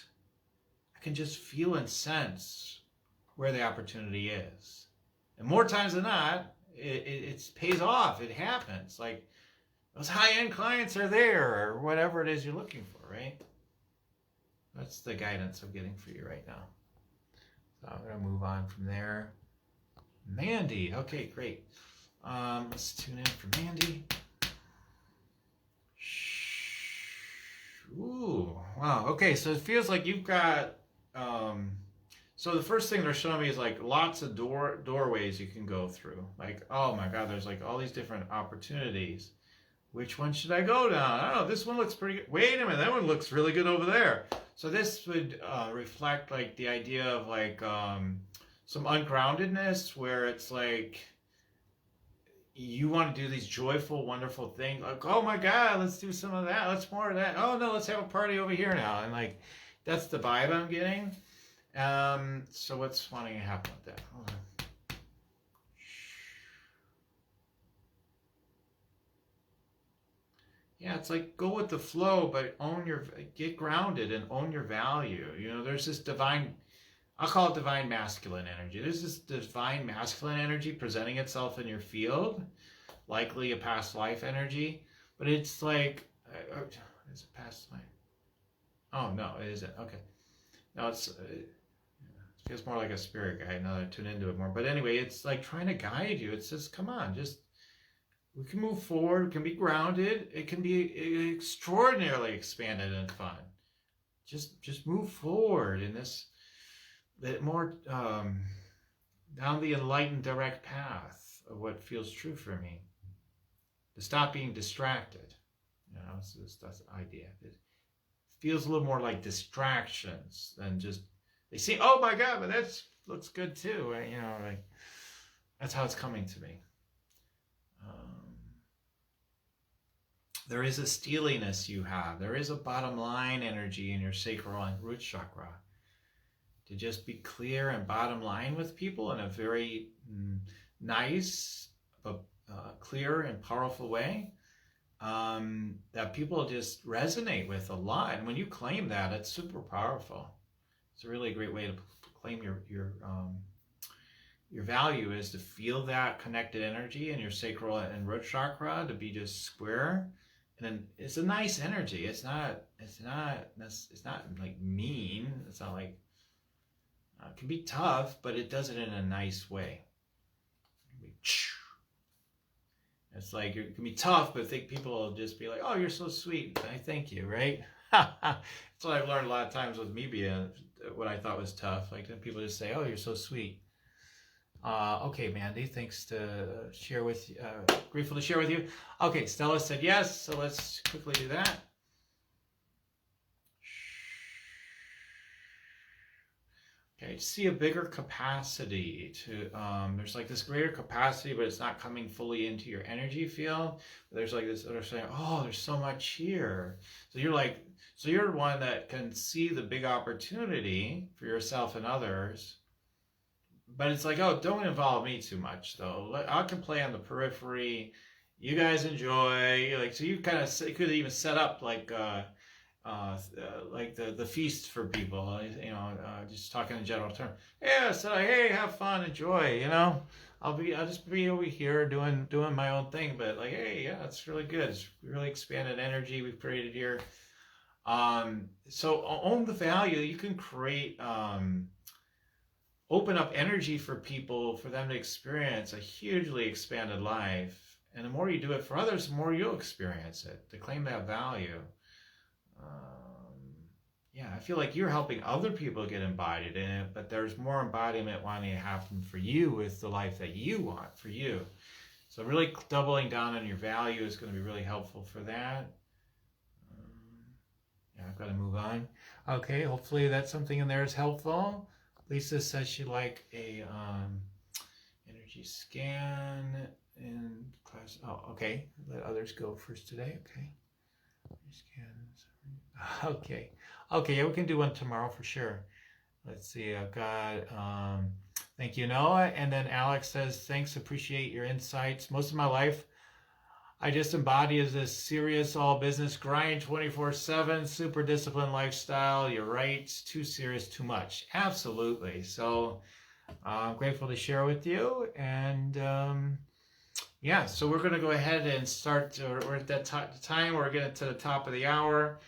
I can just feel and sense where the opportunity is. And more times than not, it pays off. It happens. Like those high-end clients are there, or whatever it is you're looking for, right? That's the guidance I'm getting for you right now. So I'm going to move on from there. Mandy, okay, great. Let's tune in for Mandy. Ooh, wow. Okay, so it feels like you've got. So the first thing they're showing me is like lots of doorways you can go through. Like, oh my God, there's like all these different opportunities. Which one should I go down? I don't know. This one looks pretty good. Wait a minute, that one looks really good over there. So this would reflect like the idea of like some ungroundedness, where it's like. You want to do these joyful, wonderful things. Like, oh my God, let's do some of that. Let's more of that. Oh no, let's have a party over here now. And like, that's the vibe I'm getting. So what's wanting to happen with that? Hold on. Yeah, it's like go with the flow, but get grounded and own your value. There's this divine, I'll call it divine masculine energy. There's this divine masculine energy presenting itself in your field, likely a past life energy, but it's like, it's a past life. Oh, no, it isn't. Okay. No, it feels more like a spirit guide now that I tune into it more. But anyway, it's like trying to guide you. It says, come on, we can move forward. We can be grounded. It can be extraordinarily expanded and fun. Just move forward in this. That more down the enlightened direct path of what feels true for me. To stop being distracted. That's the idea. It feels a little more like distractions than just, they see, oh my God, but that looks good too. Like, that's how it's coming to me. There is a steeliness you have. There is a bottom line energy in your sacral and root chakra. To just be clear and bottom line with people in a very nice, but clear and powerful way that people just resonate with a lot. And when you claim that, it's super powerful. It's a really great way to claim your value is to feel that connected energy in your sacral and root chakra to be just square. And then it's a nice energy. It's not like mean. It's not like, it can be tough, but it does it in a nice way. It's like, it can be tough, but I think people will just be like, oh, you're so sweet. I thank you, right? That's what I've learned a lot of times with me being what I thought was tough. Like, then people just say, oh, you're so sweet. Okay, Mandy, thanks to share with grateful to share with you. Okay, Stella said yes, so let's quickly do that. Okay, see a bigger capacity to, there's like this greater capacity, but it's not coming fully into your energy field. There's like this other saying, oh, there's so much here. So you're one that can see the big opportunity for yourself and others. But it's like, oh, don't involve me too much, though. I can play on the periphery. You guys enjoy, like, so you kind of could even set up like the feast for people, just talking in general terms. Yeah, so hey, have fun, enjoy. I'll just be over here doing my own thing. But like, hey, yeah, it's really good. It's really expanded energy we've created here. So own the value. You can create. Open up energy for people, for them to experience a hugely expanded life. And the more you do it for others, the more you'll experience it, to claim that value. Yeah, I feel like you're helping other people get embodied in it, but there's more embodiment wanting to happen for you with the life that you want for you. So really doubling down on your value is going to be really helpful for that. Yeah, I've got to move on. Okay, hopefully that's something in there is helpful. Lisa says she'd like a energy scan in class. Oh, okay. Let others go first today. Okay. Scans. Okay. Okay. Yeah, we can do one tomorrow for sure. Let's see. I've got. Thank you, Noah. And then Alex says, "Thanks. Appreciate your insights. Most of my life, I just embody as this serious all business grind 24/7, super disciplined lifestyle. You're right. Too serious, too much." Absolutely. So I'm grateful to share with you. And yeah, so we're going to go ahead and start. We're at that time. We're getting to the top of the hour.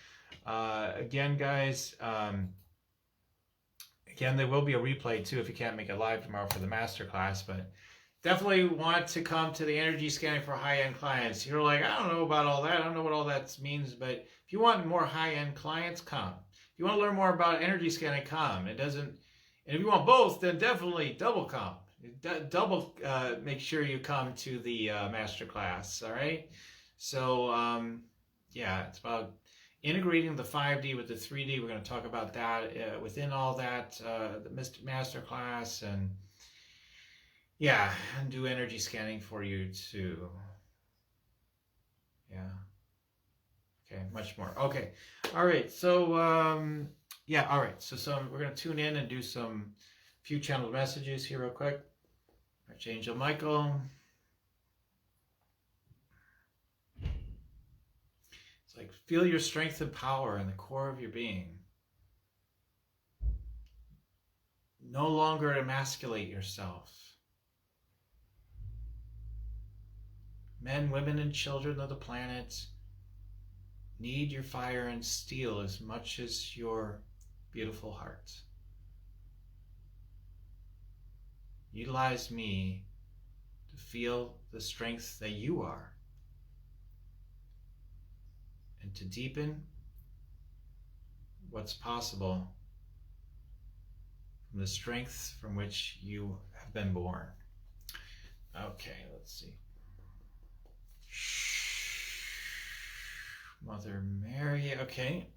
Again, guys, again, there will be a replay too if you can't make it live tomorrow for the masterclass. But definitely want to come to the energy scanning for high-end clients. You're like, I don't know about all that. I don't know what all that means. But if you want more high-end clients, come. If you want to learn more about energy scanning, come. And if you want both, then definitely double come. Double make sure you come to the masterclass. All right. So yeah, it's about integrating the 5D with the 3D. We're going to talk about that within all that the masterclass, and yeah, and do energy scanning for you too. Yeah. Okay, much more. Okay. All right. So yeah, all right. So we're going to tune in and do some few channeled messages here real quick. Archangel Michael. It's like, feel your strength and power in the core of your being. No longer emasculate yourself. Men, women, and children of the planet need your fire and steel as much as your beautiful heart. Utilize me to feel the strength that you are, and to deepen what's possible from the strength from which you have been born. Okay, let's see. Mother Mary, okay.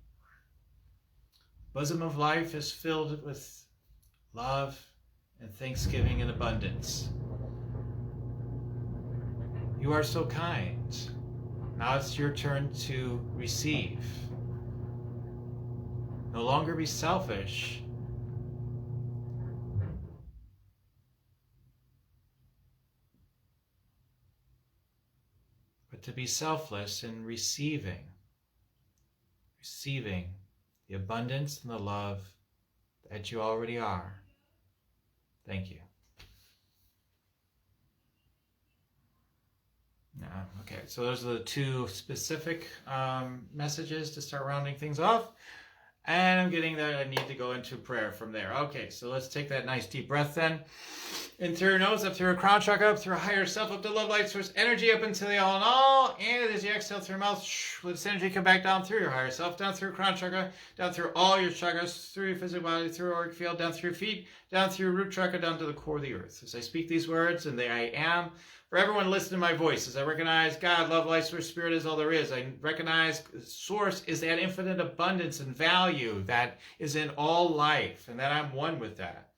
Bosom of life is filled with love and thanksgiving and abundance. You are so kind. Now it's your turn to receive. No longer be selfish, but to be selfless in receiving the abundance and the love that you already are. Thank you. Okay, so those are the two specific messages to start rounding things off. And I'm getting that I need to go into prayer from there. Okay, so let's take that nice deep breath then. In through your nose, up through your crown chakra, up through your higher self, up to love, light source, energy, up into the all in all. And as you exhale through your mouth, let this energy come back down through your higher self, down through your crown chakra, down through all your chakras, through your physical body, through your auric field, down through your feet, down through your root chakra, down to the core of the earth. As I speak these words, and they I am, for everyone listening to my voice, as I recognize God, love, light, source, spirit is all there is. I recognize source is that infinite abundance and value that is in all life, and that I'm one with that.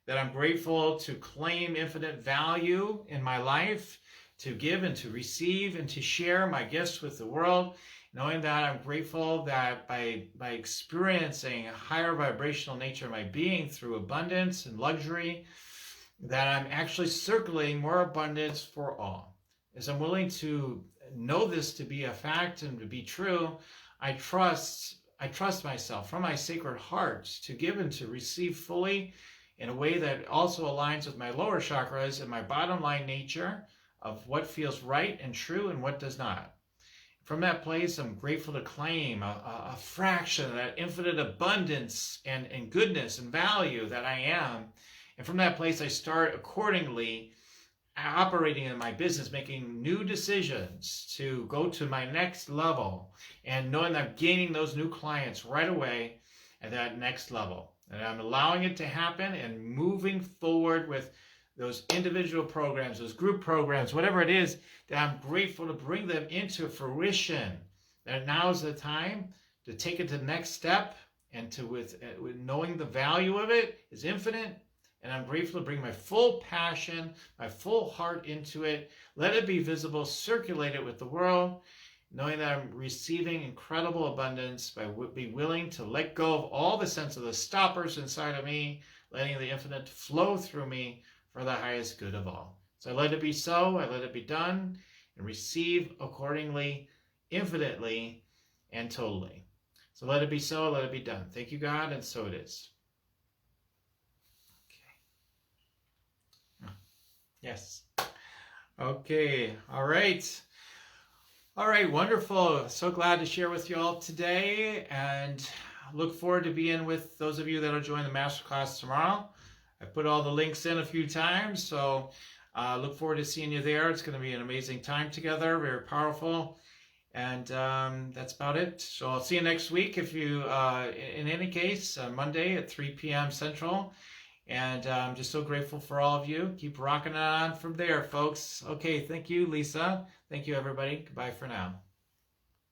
That I'm grateful to claim infinite value in my life, to give and to receive and to share my gifts with the world, knowing that I'm grateful that by experiencing a higher vibrational nature of my being through abundance and luxury, that I'm actually circulating more abundance for all. As I'm willing to know this to be a fact and to be true, I trust myself from my sacred heart to give and to receive fully in a way that also aligns with my lower chakras and my bottom line nature of what feels right and true and what does not. From that place, I'm grateful to claim a fraction of that infinite abundance and goodness and value that I am. And from that place, I start accordingly operating in my business, making new decisions to go to my next level and knowing that I'm gaining those new clients right away at that next level. And I'm allowing it to happen and moving forward with those individual programs, those group programs, whatever it is, that I'm grateful to bring them into fruition. That now is the time to take it to the next step and to with knowing the value of it is infinite. And I'm grateful to bring my full passion, my full heart into it. Let it be visible, circulate it with the world, knowing that I'm receiving incredible abundance by being willing to let go of all the sense of the stoppers inside of me, letting the infinite flow through me for the highest good of all. So I let it be so, I let it be done, and receive accordingly, infinitely, and totally. So let it be so, let it be done. Thank you, God, and so it is. Yes. Okay. All right. All right. Wonderful. So glad to share with you all today, and look forward to being with those of you that will join the masterclass tomorrow. I put all the links in a few times, so look forward to seeing you there. It's going to be an amazing time together, very powerful, and that's about it. So I'll see you next week. If you, in any case, Monday at 3 p.m. Central. And I'm just so grateful for all of you. Keep rocking it on from there, folks. Okay, thank you, Lisa. Thank you, everybody. Goodbye for now.